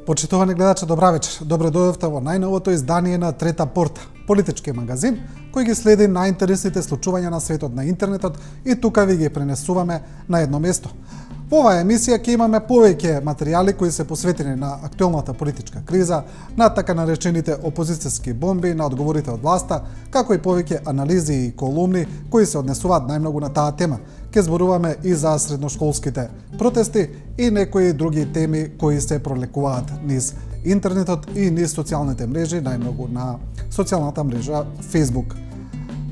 Почитувани гледачи, добра вечер. Добре дојдовте во најновото издание на Трета порта, политички магазин кој ги следи најинтересните случувања на светот на интернетот и тука ви ги пренесуваме на едно место. Во оваа емисија ќе имаме повеќе материјали кои се посветени на актуелната политичка криза, на така наречените опозицијски бомби, на одговорите од власта, како и повеќе анализи и колумни кои се однесуваат најмногу на таа тема. Ке зборуваме и за средношколските протести и некои други теми кои се пролекуваат низ интернетот и низ социјалните мрежи, најмногу на социјалната мрежа Facebook.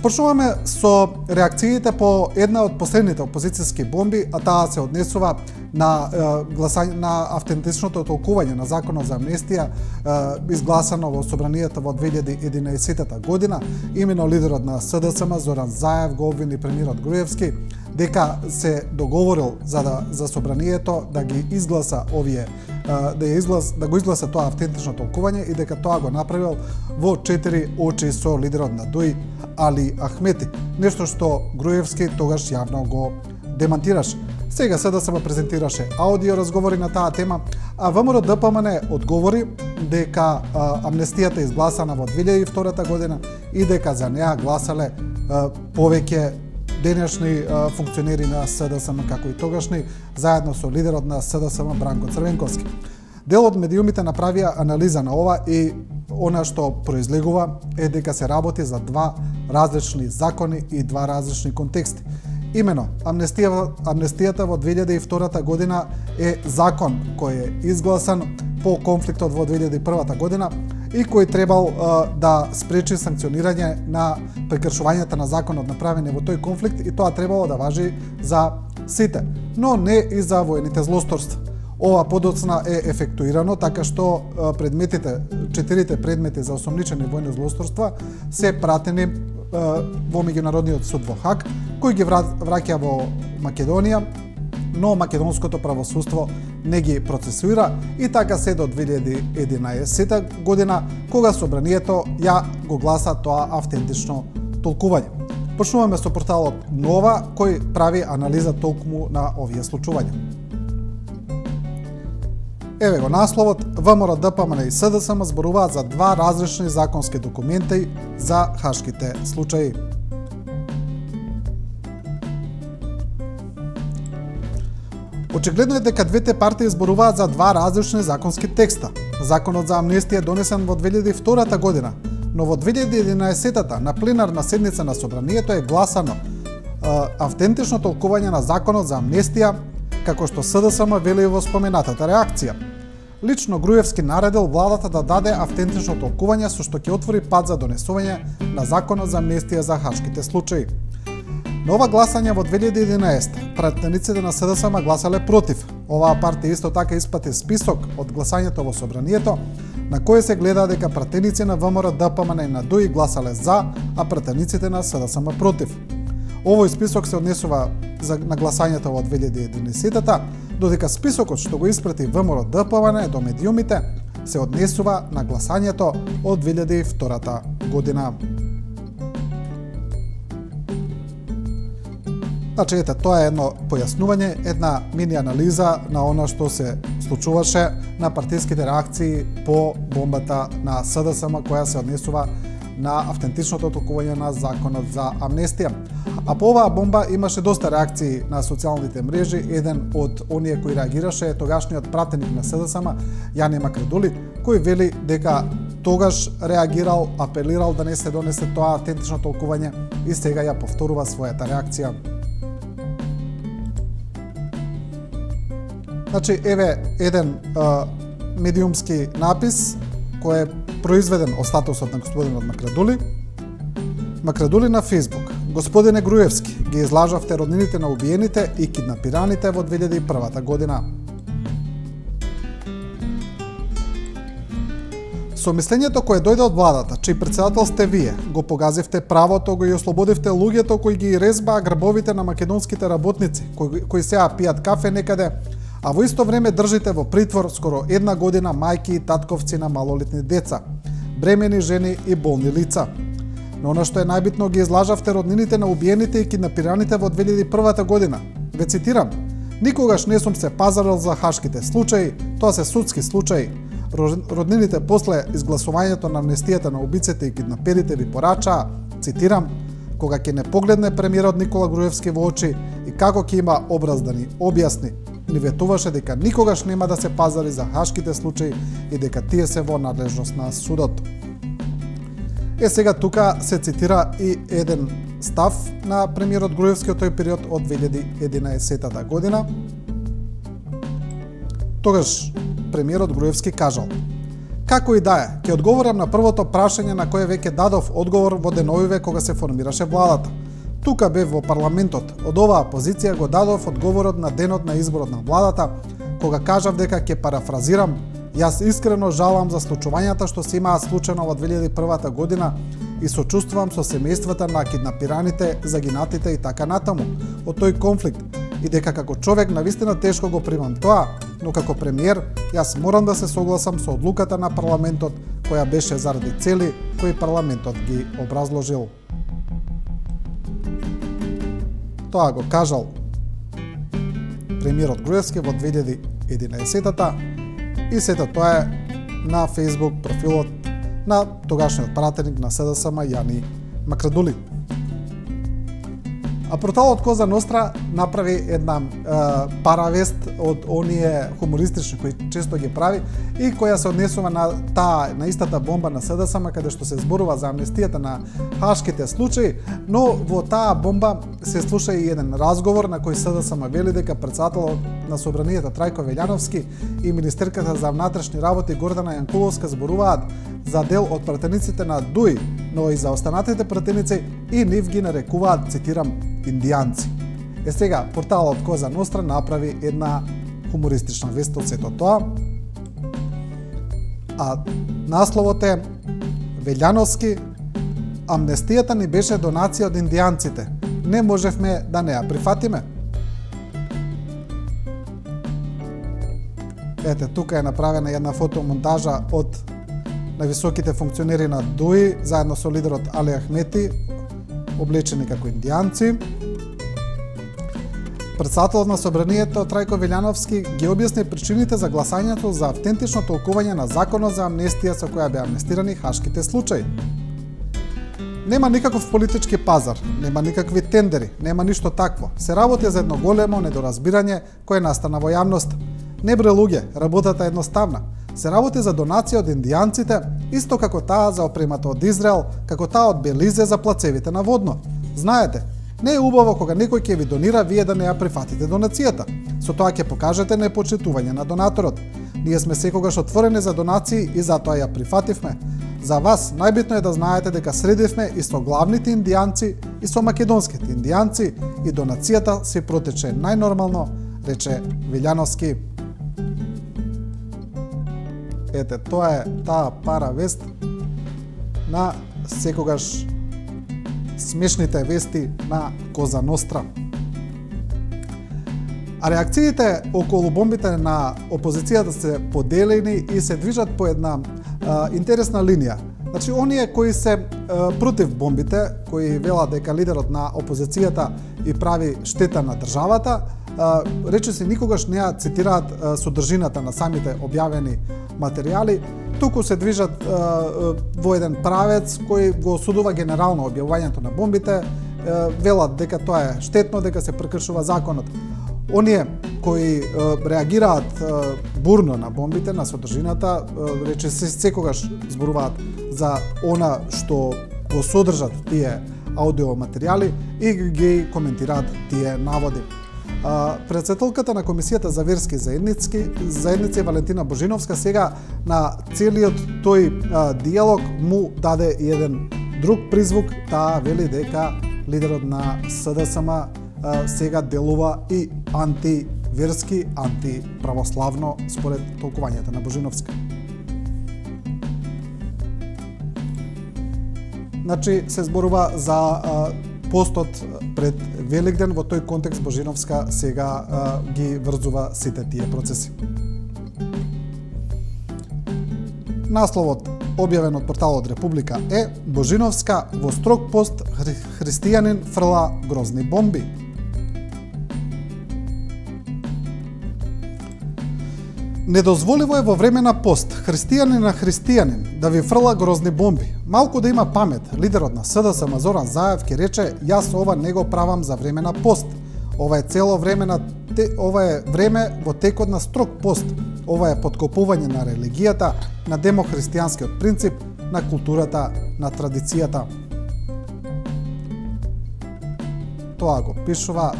Почнуваме со реакциите по една од последните опозицијски бомби, а таа се однесува на гласање на автентичното толкување на законот за амнестија изгласано во собранието во 2011 година. Имено лидерот на СДСМ Зоран Заев го обвини премиерот Груевски дека се договорил за собранието да ги изгласа овие да го изгласа тоа автентично толкување и дека тоа го направил во 4 очи со лидерот на ДОИ Али Ахмети, нешто што Груевски тогаш јавно го демантираше. Сега СДСМ презентираше аудио разговори на таа тема, а ВМРО ДПМН одговори дека амнестијата е изгласана во 2002 година и дека за неа гласале повеќе денешни функционери на СДСМ, како и тогашни, заедно со лидерот на СДСМ Бранко Црвенковски. Дел од медиумите направија анализа на ова и она што произлегува е дека се работи за два различни закони и два различни контексти. Имено, амнестијата во 2002 година е закон кој е изгласан по конфликтот во 2001 година и кој требал да спречи санкционирање на прекршувањата на законот направени во тој конфликт и тоа требало да важи за сите, но не и за воените злосторства. Ова подоцна е ефектуирано така што четирите предмети за осомничени војни злосторства се пратени во меѓународниот суд во Хаг, кој ги враќа во Македонија, но македонското правосудство не ги процесуира и така се до 2011 година, кога собранието ја го гласа тоа автентично толкување. Почнуваме со порталот Нова, кој прави анализа толкму на овие случувања. Еве го насловот: ВМРО ДПМН и СДСМ зборуваат за два различни законски документи за хашките случаи. Очигледно е дека двете партии зборуваат за два различни законски текста. Законот за амнестија е донесен во 2002 година, но во 2011 на пленарна седница на собранието е гласано автентично толкување на законот за амнестија, како што СДСМ вели во споменатата реакција. Лично Груевски наредил владата да даде автентично толкување со што ќе отвори пат за донесување на законот за амнестија за хашките случаи. На ова гласање во 2011 пратениците на СДСМ гласале против. Оваа партија исто така испати список од гласањето во собранието, на кој се гледа дека пратеници на ВМРО ДПМН и на ДОИ гласале за, а пратениците на СДСМ против. Овој список се однесува на гласањето во 2011, додека списокот што го испрати ВМРО ДПМН до медиумите се однесува на гласањето од 2002 година. Значи, ете, тоа е едно појаснување, една мини анализа на она што се случуваше на партиските реакции по бомбата на СДСМ која се однесува на автентичното толкување на законот за амнестија. А по оваа бомба имаше доста реакции на социјалните мрежи. Еден од оние кои реагираше е тогашниот пратеник на СДСМ Јане Макредули, кој вели дека тогаш реагирал, апелирал да не се донесе тоа автентично толкување и сега ја повторува својата реакција. Значи, еве еден медиумски напис кој е произведен од статусот на господинот Макредули. Макредули на Facebook: Господине Груевски, ги излажавте роднините на убиените и киднапираните во 2001 година. Со мислењето кое дојде од владата, чиј председател сте вие, го погазивте правото, го и ослободивте луѓето кои ги резбаа грбовите на македонските работници, кои сега пијат кафе некаде, а во исто време држите во притвор скоро една година мајки и татковци на малолетни деца, бремени жени и болни лица. Но она што е најбитно, ги излажавте роднините на убиените и киднапираните во 2001 година. Ве цитирам: Никогаш не сум се пазарил за хашките случаи, тоа се судски случаи. Роднините после изгласувањето на амнестијата на убиците и киднаперите ви порачаа, цитирам, кога ќе не погледне премиерот Никола Груевски во очи и како ќе има образ да ни објасни, ни ветуваше дека никогаш нема да се пазари за хашките случаи и дека тие се во надлежност на судот. Сега тука се цитира и еден став на премиерот Груевски од тој период од 2011 година. Тогаш премиерот Груевски кажал: "Како и да е, ќе одговорам на првото прашање на кое веќе дадов одговор во деновиве кога се формираше владата. Тука бев во парламентот, од оваа позиција го дадов одговорот на денот на изборот на владата, кога кажав дека ќе парафразирам: "Јас искрено жалам за случувањата што се имаат случајно во 2001 година и сочувствувам со семејствата на киднапираните, загинатите и така натаму од тој конфликт и дека како човек навистина тешко го примам тоа, но како премиер јас морам да се согласам со одлуката на парламентот која беше заради цели кои парламентот ги образложил." Тоа го кажал премиерот Груевски во 2011-та и сето тоа е на Facebook профилот на тогашниот пратеник на СДСМ Јани Макрадули. А порталот Коза Ностра направи една паравест од оние хумористични кои често ги прави и која се однесува на истата бомба на СДСМ, каде што се зборува за амнестијата на хашките случаи, но во таа бомба се слуша и еден разговор на кој СДСМ вели дека претседателот на собранието Трајко Велјановски и министерката за внатрешни работи Гордана Јанкуловска зборуваат за дел од пратениците на ДУИ, но и за останатите пратеници и нив ги нарекуваат, цитирам, индијанци. Сега, порталот Коза Ностра направи една хумористична вест од сето тоа, а насловот е: Велјановски, амнестијата ни беше донација од индијанците. Не можевме да не ја прифатиме. Ете, тука е направена една фотомонтажа од највисоките функционери на ДУИ, заедно со лидерот Али Ахмети, облечени како индијанци. Претседателот на собранието Трајко Велјановски ги објасни причините за гласањето за автентично толкување на законот за амнестија со која беа амнестирани хашките случаи. Нема никаков политички пазар, нема никакви тендери, нема ништо такво. Се работи за едно големо недоразбирање кое настана во јавност. Не бре луѓе, работата е едноставна. Се работи за донација од индијанците, исто како таа за опремата од Израел, како таа од Белизе за плацевите на водно. Знаете, не е убаво кога некој ќе ви донира вие да не ја прифатите донацијата. Со тоа ќе покажете непочитување на донаторот. Ние сме секогаш отворени за донации и затоа ја прифативме. За вас најбитно е да знаете дека средивме и со главните индијанци и со македонските индијанци и донацијата се протече најнормално, рече Велјановски. Ете, тоа е таа пара вест на секогаш смешните вести на Коза Ностра. А реакциите околу бомбите на опозицијата се поделени и се движат по една интересна линија. Значи, оние кои се против бомбите, кои велат дека лидерот на опозицијата и прави штета на државата, речиси никогаш не ја цитираат содржината на самите објавени материјали, туку се движат во еден правец кој го осудува генерално објавувањето на бомбите, велат дека тоа е штетно, дека се прекршува законот. Оние кои реагираат бурно на бомбите, на содржината, речиси секогаш зборуваат за она што го содржат тие аудиоматеријали и ги коментираат тие наводи. Претседателката на Комисијата за верски заедници Валентина Божиновска сега на целиот тој диалог му даде еден друг призвук. Таа вели дека лидерот на СДСМ сега делува и антиверски, антиправославно според толкувањето на Божиновска. Значи се зборува за постот пред Великден, во тој контекст Божиновска сега ги врзува сите тие процеси. Насловот објавен од порталот Република е: Божиновска во строг пост христијанин фрла грозни бомби. Недозволиво е во време на пост христијанин на христијанин да ви фрла грозни бомби. Малку да има памет, лидерот на СДСМ Зоран Заев ќе рече: "Јас ова не го правам за време на пост. Ова е цело време ова е време во текот на строг пост. Ова е подкопување на религијата, на демохристијанскиот принцип, на културата, на традицијата." Тоа го пишува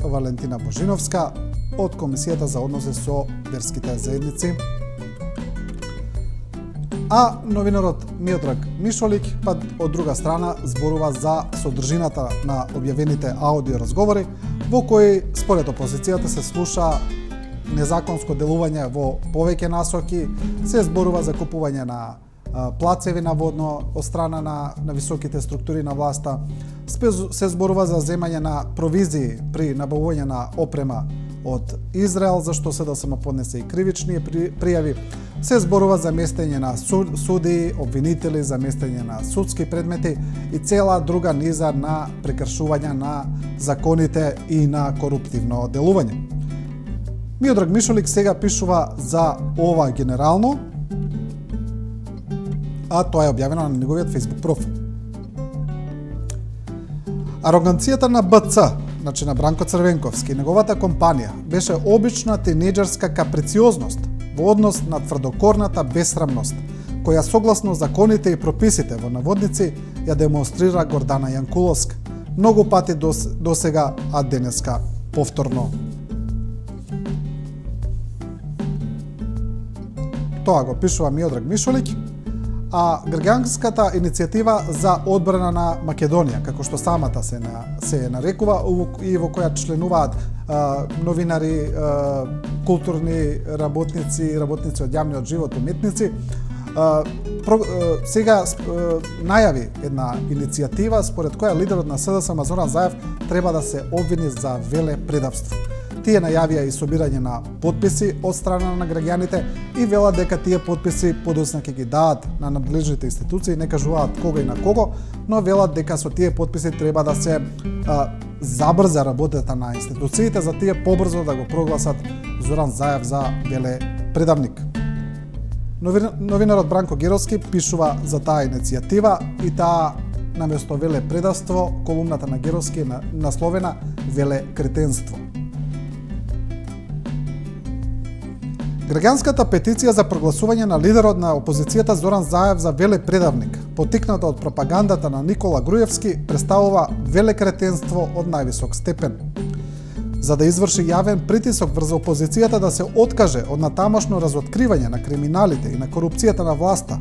Валентина Божиновска од Комисијата за односи со верските заедници. А новинарот Миодраг Мишолик, па од друга страна, зборува за содржината на објавените аудио разговори, во кои според опозицијата се слуша незаконско делување во повеќе насоки, се зборува за купување на плацеви наводно од страна на високите структури на власта, се зборува за земање на провизии при набавување на опрема од Израел, зашто СДСМ поднесе и кривични пријави, се зборува за местење на суди, обвинители, за местење на судски предмети и цела друга низа на прекршувања на законите и на коруптивно делување. Миодраг Мишолик сега пишува за ова генерално, а тоа е објавено на неговиот Facebook профил. Ароганцијата на БЦ, значи на Бранко Црвенковски и неговата компанија, беше обична тинеџерска каприциозност во однос на тврдокорната бесрамност, која согласно законите и прописите во наводници ја демонстрира Гордана Јанкуловска, многу пати до сега, а денеска повторно. Тоа го пишува Миодраг Мишолик. А граѓанската иницијатива за одбрана на Македонија, како што самата се нарекува и во која членуваат новинари, културни работници, работници од јавниот живот, уметници, сега најави една иницијатива според која лидерот на СДСМ Зоран Заев треба да се обвини за велепредавство. Тие најавија и собирање на потписи од страна на граѓаните и велат дека тие потписи подоцна ќе ги дадат на надлежните институции, не кажуваат кога и на кого, но велат дека со тие потписи треба да се забрза работата на институциите, за тие побрзо да го прогласат Зоран Заев за велепредавник. Новинарот Бранко Геровски пишува за таа иницијатива и таа наместо велепредавство, колумната на Геровски е насловена велекретенство. Граѓанската петиција за прогласување на лидерот на опозицијата Зоран Заев за велепредавник, потикната од пропагандата на Никола Груевски, представува велекретенство од највисок степен. За да изврши јавен притисок врз опозицијата да се откаже од натамошно разоткривање на криминалите и на корупцијата на власта,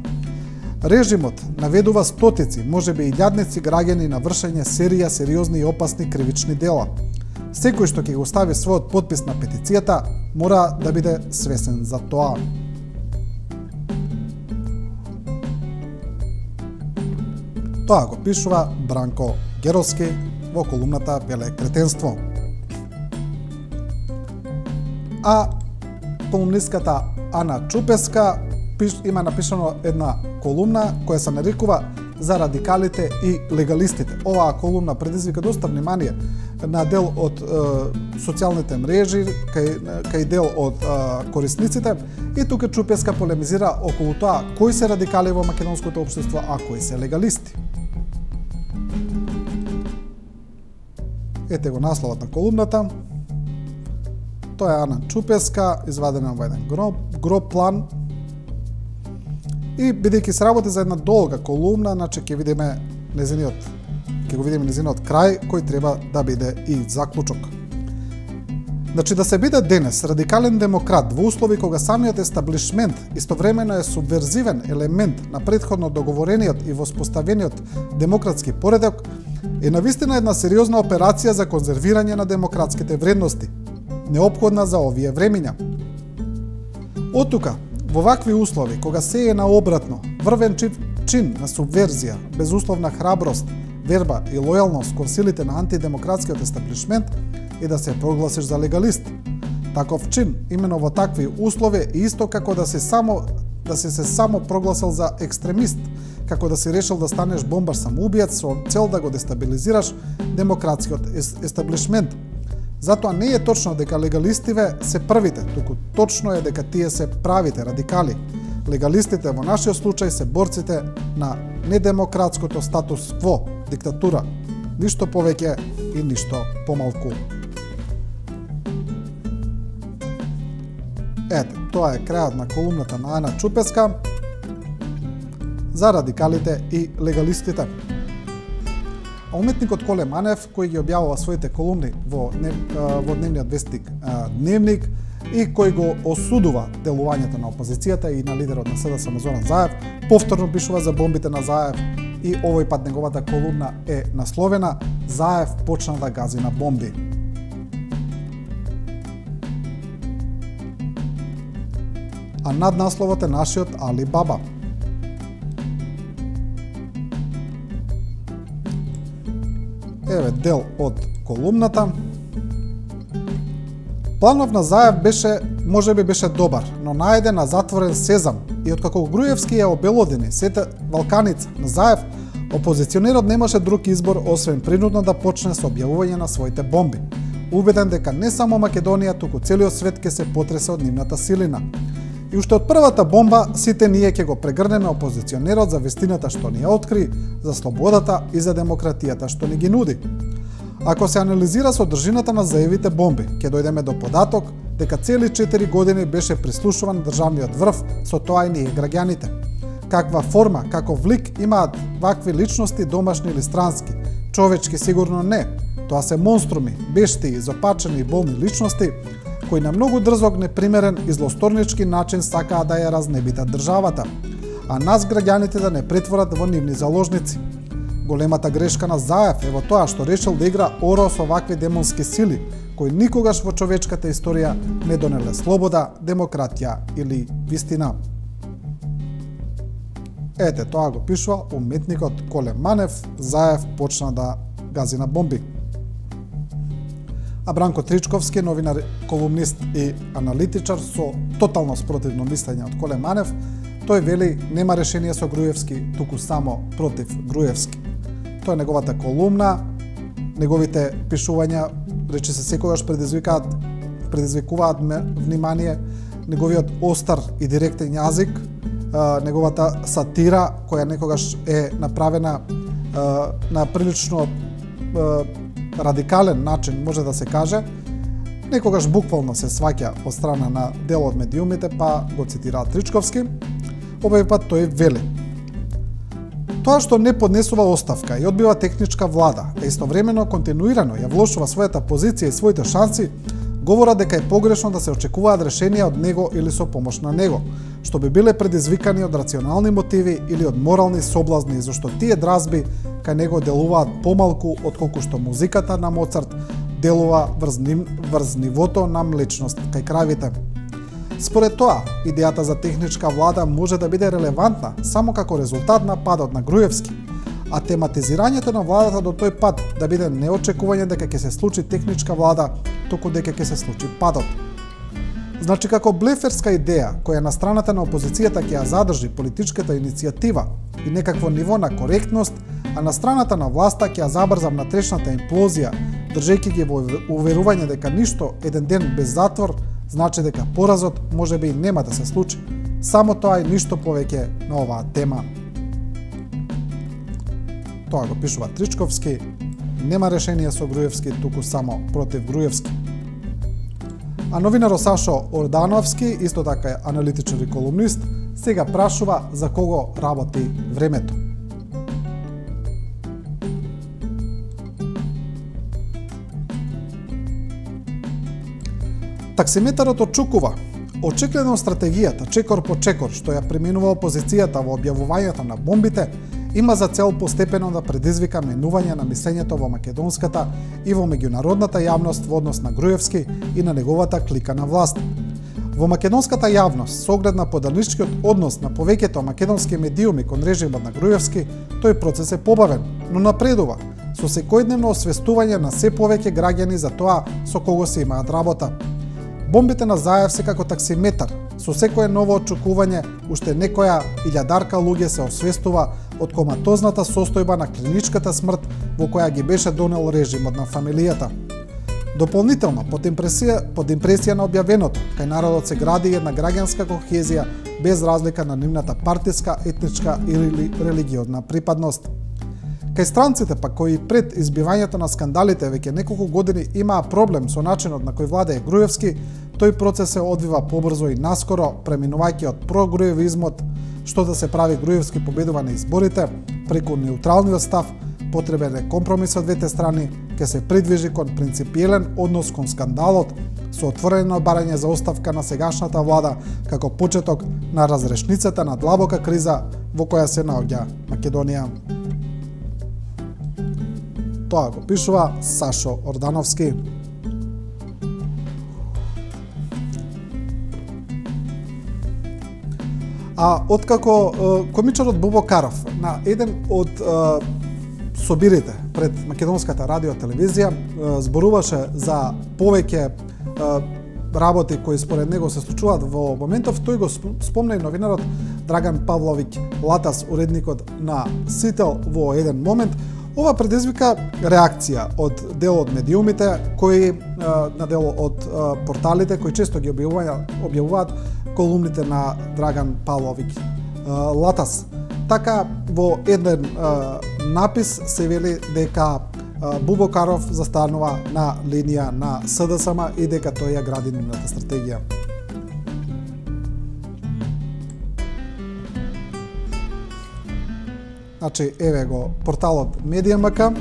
режимот наведува стотици, можеби и илјадници граѓани на вршење серија сериозни и опасни кривични дела. Секој што ќе го стави својот потпис на петицијата мора да биде свесен за тоа. Тоа го пишува Бранко Геровски во колумната Велекретенство. А колумнистката Ана Чупеска има напишано една колумна која се нарекува "За радикалите и легалистите". Оваа колумна предизвика доста внимание на дел од социјалните мрежи, кај дел од корисниците, и тука Чупеска полемизира околу тоа кои се радикали во македонското општество, а кои се легалисти. Ете го насловот на колумната. Тоа е Ана Чупеска, извадена во еден гроб план. И бидејќи се работи за една долга колумна, значи ќе го видиме незиниот крај, кој треба да биде и заклучок. Значи да се биде денес радикален демократ во услови кога самиот естаблишмент истовремено е субверзивен елемент на претходно договорениот и воспоставениот демократски поредок, е навистина една сериозна операција за конзервирање на демократските вредности, неопходна за овие времиња. Оттука, во вакви услови, кога се е наобратно, врвен чин на субверзија, безусловна храброст, верба и лојалност кон силите на антидемократскиот естаблишмент е да се прогласиш за легалист. Таков чин, имено во такви услови, е исто како да се само прогласил за екстремист, како да си решил да станеш бомбар самоубиец со цел да го дестабилизираш демократскиот естаблишмент. Затоа не е точно дека легалистиве се првите, туку точно е дека тие се правите радикали. Легалистите во нашиот случај се борците на недемократското статус кво, диктатура. Ништо повеќе и ништо помалку. Ете, тоа е крајот на колумната на Ана Чупеска за радикалите и легалистите. А уметникот Коле Манев, кој ги објавува своите колумни во дневниот вестник Дневник и кој го осудува делувањето на опозицијата и на лидерот на СДСМ Зоран Заев, повторно пишува за бомбите на Заев и овој пат неговата колумна е насловена "Заев почна да гази на бомби". А над насловот е нашиот Али Баба. Еве дел од колумната. Планов на Заев можеби беше добар, но најде на затворен сезам и откако Груевски ја обелодени сета Валканица на Заев, опозиционерот немаше друг избор освен принудно да почне со објавување на своите бомби. Убеден дека не само Македонија, туку целиот свет ќе се потресе од нивната силина. И уште од првата бомба сите ние ќе го прегрнеме опозиционерот за вистината што ни ја откри, за слободата и за демократијата што ни ги нуди. Ако се анализира содржината на Заевите бомби, ќе дојдеме до податок дека цели 4 години беше прислушуван државниот врв, со тоа и ние граѓаните. Каква форма, каков лик имаат вакви личности, домашни или странски? Човечки сигурно не. Тоа се монструми, бештии, изопачени и болни личности, кои на многу дрзок, непримерен и злосторнички начин сакаат да ја разнебитат државата, а нас граѓаните да не претворат во нивни заложници. Големата грешка на Заев е во тоа што решил да игра оро со вакви демонски сили, кои никогаш во човечката историја не донеле слобода, демократија или вистина. Ете, тоа го пишува уметникот Коле Манев, Заев почна да гази на бомби. А Бранко Тричковски, новинар, колумнист и аналитичар со тотално спротивно мислење од Коле Манев, тој вели нема решение со Груевски, туку само против Груевски. Тоа е неговата колумна, неговите пишувања, рече се секогаш предизвикуваат внимание, неговиот остар и директен јазик, неговата сатира која некогаш е направена на прилично радикален начин, може да се каже, некогаш буквално се сваќа од страна на дел од медиумите, па го цитира Тричковски. Овој пат тој вели: тоа што не поднесува оставка и одбива техничка влада, а истовремено континуирано ја влошува својата позиција и своите шанси, говорат дека е погрешно да се очекуваат решенија од него или со помош на него, што би биле предизвикани од рационални мотиви или од морални соблазни, зашто тие дразби кај него делуваат помалку отколку што музиката на Моцарт делува врз нивото на млечност кај кравите. Според тоа, идејата за техничка влада може да биде релевантна само како резултат на падот на Груевски, а тематизирањето на владата до тој пат да биде не очекување дека ќе се случи техничка влада, туку дека ќе се случи падот. Значи, како блеферска идеја, која на страната на опозицијата ќе ја задржи политичката иницијатива и некакво ниво на коректност, а на страната на власта ќе ја забрза внатрешната имплозија, држејќи ги во уверување дека ништо еден ден без затвор, значи дека поразот можеби и нема да се случи. Само тоа и ништо повеќе на оваа тема. Тоа го пишува Тричковски, нема решение со Груевски, туку само против Груевски. А новинар Сашо Ордановски, исто така аналитичар и колумнист, сега прашува за кого работи Времето. Таксиметарот очукува. Очигледно стратегијата, чекор по чекор, што ја применува опозицијата во објавувањето на бомбите, има за цел постепено да предизвика менување на мислењето во македонската и во меѓународната јавност во однос на Груевски и на неговата клика на власт. Во македонската јавност, со оглед на поданичкиот однос на повеќето македонски медиуми кон режимот на Груевски, тој процес е побавен, но напредува, со секојдневно освестување на се повеќе граѓани за тоа со кого се имаат работа. Бомбите на Заев се како таксиметар, со секое ново очекување уште некоја илјадарка луѓе се освестува од коматозната состојба на клиничката смрт во која ги беше донел режимот на фамилијата. Дополнително, под импресија на објавеното, кај народот се гради една граѓанска кохезија без разлика на нивната партиска, етничка или религиозна припадност. Кај странците пак кои пред избивањето на скандалите веќе неколку години имаа проблем со начинот на кој владее Груевски, тој процес се одвива побрзо и наскоро, преминувајќи од прогруевизмот, што да се прави Груевски победува на изборите, преку неутралниот став, потребен е компромис од двете страни, ќе се придвижи кон принципиелен однос кон скандалот, со отворено барање за оставка на сегашната влада како почеток на разрешницата на длабока криза во која се наоѓа Македонија. Тоа го пишува Сашо Ордановски. А откако комичарот Бубо Каров на еден од собирите пред Македонската радио телевизија зборуваше за повеќе работи кои според него се случуваат во моментов, тој го спомна и новинарот Драган Павловиќ Латас, уредникот на Сител, во еден момент. Ова предизвика реакција од дел од медиумите, кои на дел од порталите кои често ги објавуваат колумните на Драган Павловиќ Латас. Така во еден напис се вели дека Бубо Каров застанува на линија на СДСМ и дека тој ја гради нивната стратегија. Значи, еве го порталот Медијамк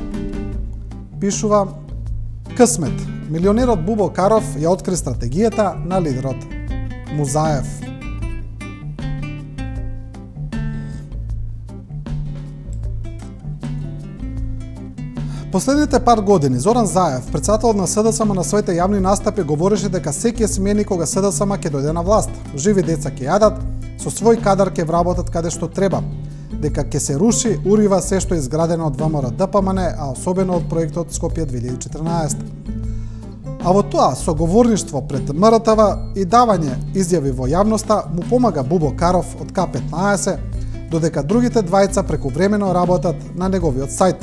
пишува: Късмет. Милионерот Бубо Каров ја откри стратегијата на лидерот Музаев. Последните пар години Зоран Заев, председател на СДСМ, на своите јавни настапи говореше дека се ќе смени кога СДСМ ќе дојде на власт. Живи деца ќе јадат, со свој кадар ќе вработат каде што треба. Дека ќе се руши, урива се што е изградено од ВМРО ДПМН, а особено од проектот Скопје 2014. А во тоа соговорништво пред МРТВ и давање изјави во јавноста му помага Бубо Каров од К15, додека другите двајца прекувремено работат на неговиот сајт.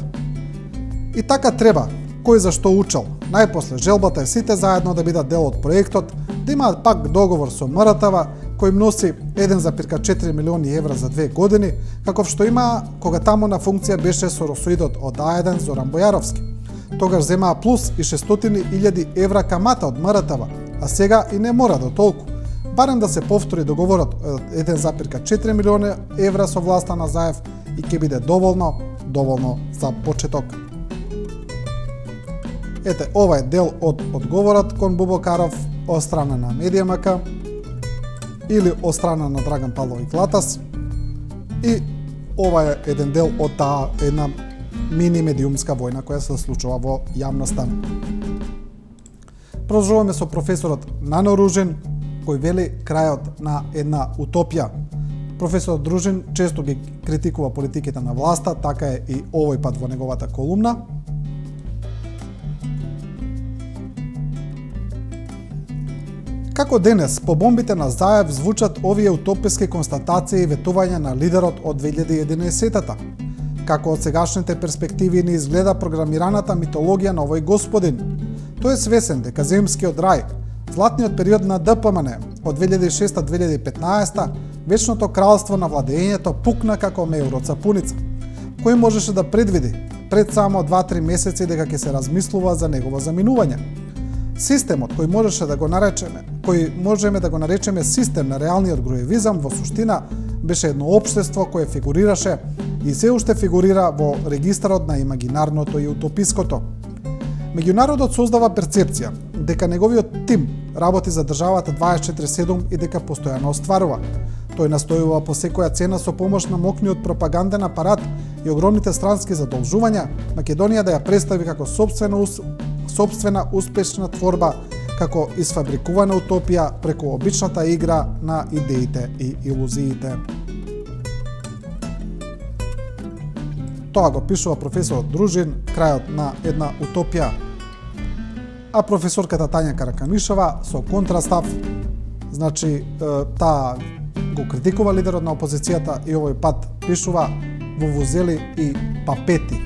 И така треба, кој за што учел. Најпосле желбата е сите заедно да бидат дел од проектот, да имаат пак договор со МРТВ, кој им носи 1,4 милиони евра за 2 години, каков што има кога таму на функција беше соросоидот од А1 Зоран Бојаровски. Тогаш земаа плюс и 600.000 евра камата од МРТВ, а сега и не мора до толку. Барем да се повтори договорот од 1,4 милиони евра со власта на Заев и ќе биде доволно за почеток. Ете, ова е дел од одговорот кон Бубо Каров од страна на Медијамк или од страна на Драган Павловиќ Латас, и ова е еден дел од таа една мини медиумска војна која се случува во јавноста. Продолжуваме со професорот Нано Ружин, кој вели крајот на една утопија. Професорот Ружин често ги критикува политиките на власта, така е и овој пат во неговата колумна. Како денес, по бомбите на Заев звучат овие утописки констатации и ветувања на лидерот од 2011-та. Како од сегашните перспективи не изгледа програмираната митологија на овој господин. Тој е свесен дека земскиот рај, златниот период на ДПМН од 2006-2015, вечното кралство на владењето пукна како меур од сапуница. Кој можеше да предвиди пред само 2-3 месеци дека ќе се размислува за негово заминување? Системот кој можеме да го наречеме систем на реалниот груевизам во суштина беше едно општество кое фигурираше и се уште фигурира во регистарот на имагинарното и утопиското. Меѓународот создава перцепција дека неговиот тим работи за државата 24/7 и дека постојано остварува. Тој настојува по секоја цена со помош на мокниот пропаганден апарат и огромните странски задолжувања Македонија да ја представи како сопствена успешна творба, како изфабрикувана утопија преку обичната игра на идеите и илузиите. Тоа го пишува професорот Дружин, крајот на една утопија. А професорката Тања Караканишева со контрастав, значи таа го критикува лидерот на опозицијата и овој пат пишува вувузели и папети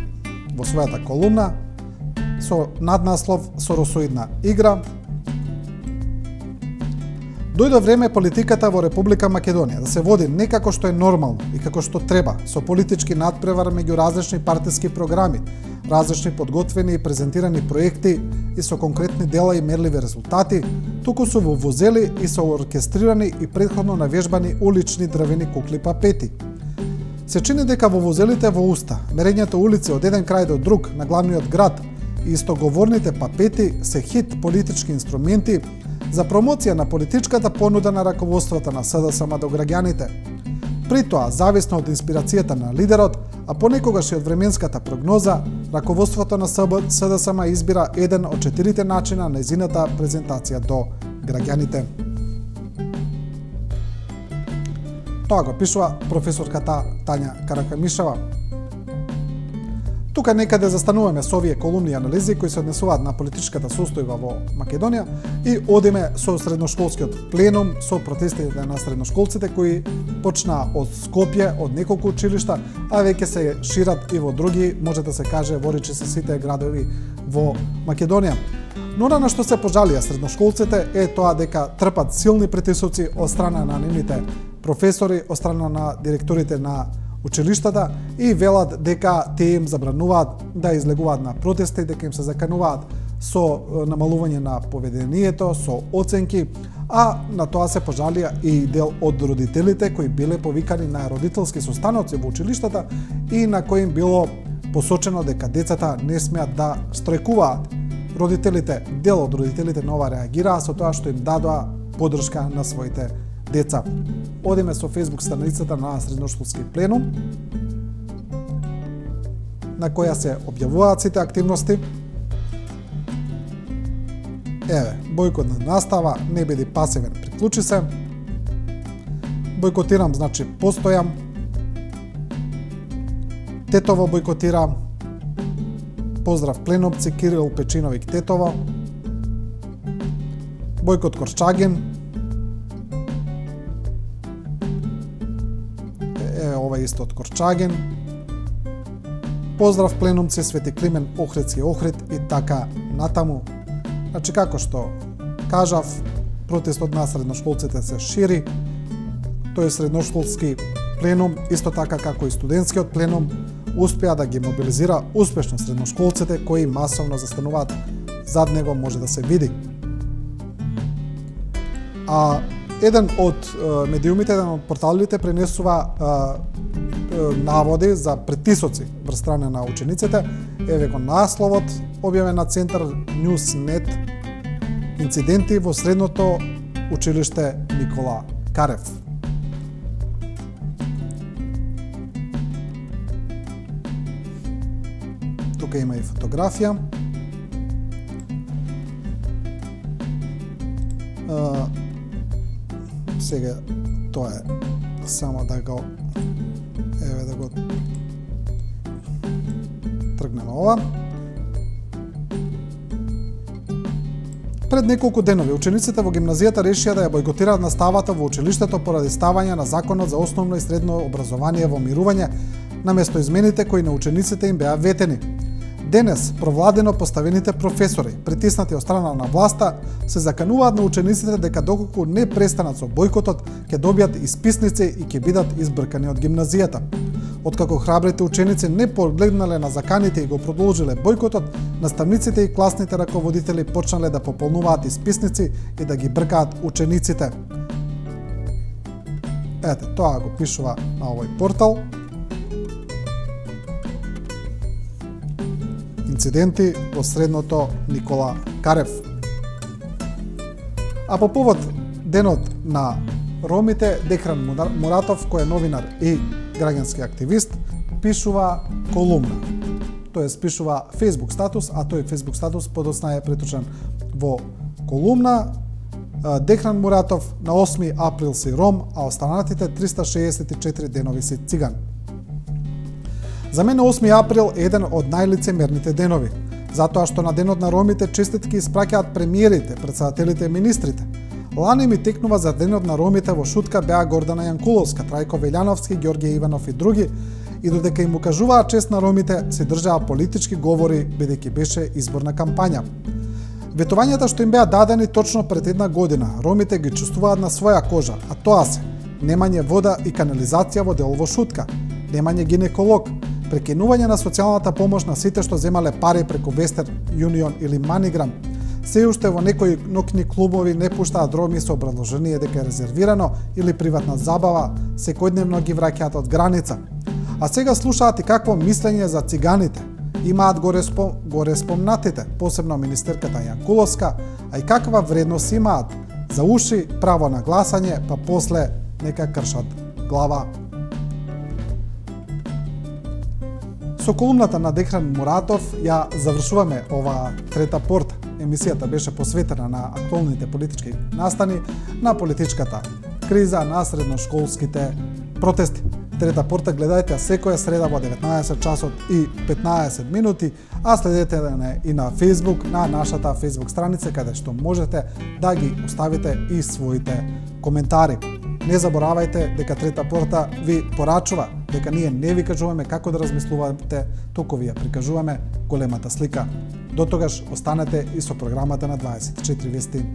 во својата колумна. со наднаслов «Соросоидна игра». Дојде време политиката во Република Македонија да се води не како што е нормално и како што треба, со политички надпревар меѓу различни партиски програми, различни подготвени и презентирани проекти и со конкретни дела и мерливи резултати, туку со вовозели и со оркестрирани и претходно навежбани улични дрвени кукли папети. Се чини дека вовозелите во уста, мерењето улици од еден крај до друг на главниот град и истоговорните папети се хит политички инструменти за промоција на политичката понуда на раководството на СДСМ до граѓаните. При тоа, зависно од инспирацијата на лидерот, а понекогаш и од временската прогноза, раководството на СДСМ избира еден од 4 начина на нејзината презентација до граѓаните. Тоа го пишува професорката Тања Каракамишева. Тука некаде застануваме со овие колумни анализи кои се однесуваат на политичката состојба во Македонија и одиме со средношколскиот пленум, со протестите на средношколците кои почнаа од Скопје, од неколку училишта, а веќе се шират и во други, може да се каже, воричи се сите градови во Македонија. Но на што се пожалија средношколците е тоа дека трпат силни притисоци од страна на нивните професори, од страна на директорите на училиштата и велат дека тие им забрануваат да излегуваат на протести, дека им се закануваат со намалување на поведението, со оценки, а на тоа се пожалија и дел од родителите кои биле повикани на родителски состаноци во училиштата и на кои им било посочено дека децата не смеат да штрajкуваат. Родителите, дел од родителите на ова реагираа со тоа што им дадоа поддршка на своите деца. Одиме со Facebook страницата на средношколски пленум, на која се објавуваат сите активности. Еве, бојкот на настава, не биди пасивен, приклучи се. Бојкотирам, значи постојам. Тетово бојкотира. Поздрав пленопци, Кирил Печиновик Тетово. Бојкот Корчагин. Ова исто од Корчагин. Поздрав пленумци, Свети Климен Охридски Охрид и така натаму. Значи, како што кажав, протестот на средношколците се шири. Тој средношколски пленум, исто така како и студентскиот пленум, успеа да ги мобилизира успешно средношколците кои масовно застануваат зад него, може да се види. А еден од медиумите, еден од порталите пренесува наводи за притисоци врз страна на учениците. Еве го насловот, објавен на Центар Ньюс.нет, инциденти во средното училиште Никола Карев. Тука има и фотографија. Сега тоа е само да го тргнеме ова. Пред неколку денови учениците во гимназијата решија да ја бојкотираат наставата во училиштето поради ставање на законот за основно и средно образование во мирување наместо измените кои на учениците им беа ветени. Денес провладено поставените професори, притиснати од страна на власта, се закануваат на учениците дека доколку не престанат со бојкотот, ќе добијат исписници и ќе бидат избркани од гимназијата. Откако храбрите ученици не погледнале на заканите и го продолжиле бојкотот, наставниците и класните раководители почнале да пополнуваат исписници и да ги бркаат учениците. Ете, тоа го пишува на овој портал. Инциденти во средното Никола Карев. А по повод денот на ромите, Дехран Муратов, кој е новинар и граѓански активист, пишува колумна. Тоест пишува Facebook статус, а тој Facebook статус подоцна е преточен во колумна. Дехран Муратов на 8 април си ром, а останатите 364 денови си циган. За мене 8 април е еден од најлицемерните денови, затоа што на денот на ромите честитки испраќаат премиерите, претседателите и министрите. Лани ми текнува за денот на ромите во шутка беа Гордана Јанкуловска, Трајко Велјановски, Ѓорѓе Иванов и други, и додека им укажуваа чест на ромите, се држаа политички говори бидејќи беше изборна кампања. Ветувањата што им беа дадени точно пред една година, ромите ги чувствуваат на своја кожа, а тоа се немање вода и канализација во делово Шутка, немање гинеколог, прекинување на социјалната помош на сите што земале пари преку Western Union или Маниграм. Се уште во некои ноќни клубови не пуштаат роми со образложение дека е резервирано или приватна забава, секојдневно ги враќаат од граница. А сега слушаат и какво мислење за циганите. Имаат горе спомнатите, посебно министерката Јанкуловска, а и каква вредност имаат за уши, право на гласање, па после нека кршат глава. Со колумната на Дехран Муратов ја завршуваме оваа трета порта. Емисијата беше посветена на актуалните политички настани, на политичката криза, на средношколските протести. Трета порта гледајте секоја среда во 19 часот и 15 минути, а следете не и на Facebook, на нашата Facebook страница, каде што можете да ги оставите и своите коментари. Не заборавајте дека Трета порта ви порачува дека ние не ви кажуваме како да размислувате, туку ви ја прикажуваме големата слика. До тогаш останете и со програмата на 24 вести.